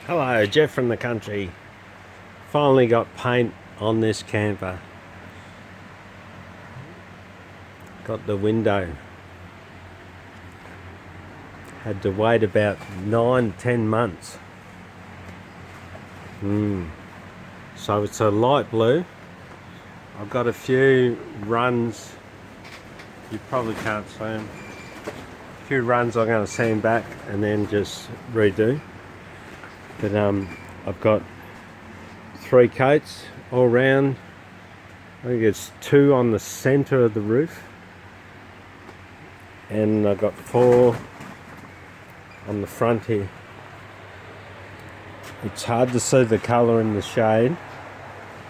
Hello, Jeff from the country. Finally got paint on this camper. Got the window. Had to wait about 9-10 months. So it's a light blue. I've got a few runs. You probably can't see them. A few runs I'm going to sand back and then just redo. But I've got 3 coats all round. I think it's 2 on the centre of the roof, and I've got 4 on the front here. It's hard to see the colour in the shade,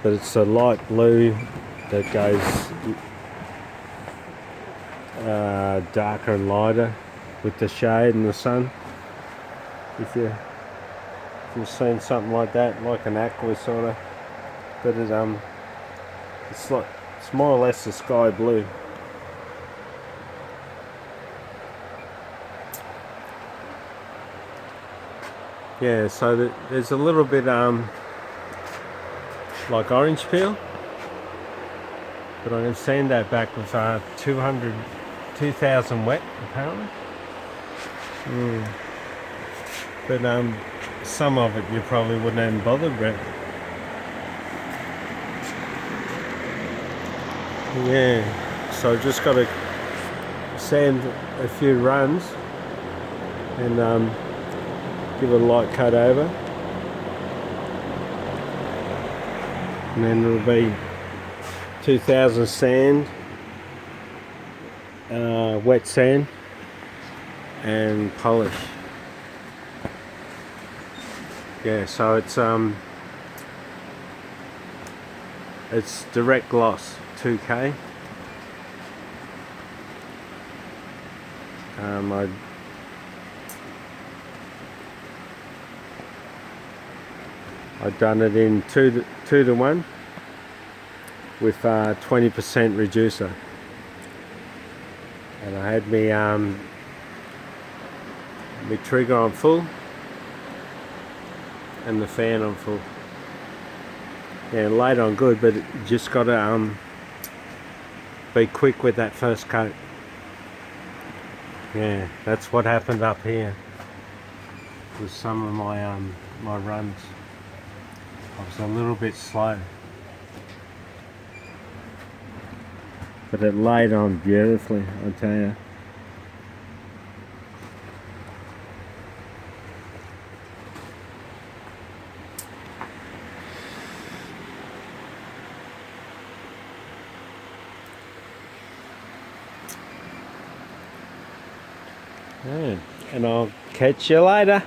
but it's a light blue that goes darker and lighter with the shade and the sun. If you've seen something like that, like an aqua sort of, but it's more or less a sky blue. Yeah, so there's a little bit like orange peel, but I can sand that back with 2000 wet apparently. But some of it you probably wouldn't even bother with. Yeah, so I've just got to sand a few runs and give it a light cut over, and then it'll be 2000 sand, wet sand and polish. Yeah, so it's direct gloss 2K. I've done it in 2 to 1 with 20% reducer, and I had my trigger on full and the fan on full. Yeah, laid on good, but you just got to be quick with that first coat. Yeah, that's what happened up here with some of my my runs. I was a little bit slow, but it laid on beautifully, I tell you. Yeah, and I'll catch you later.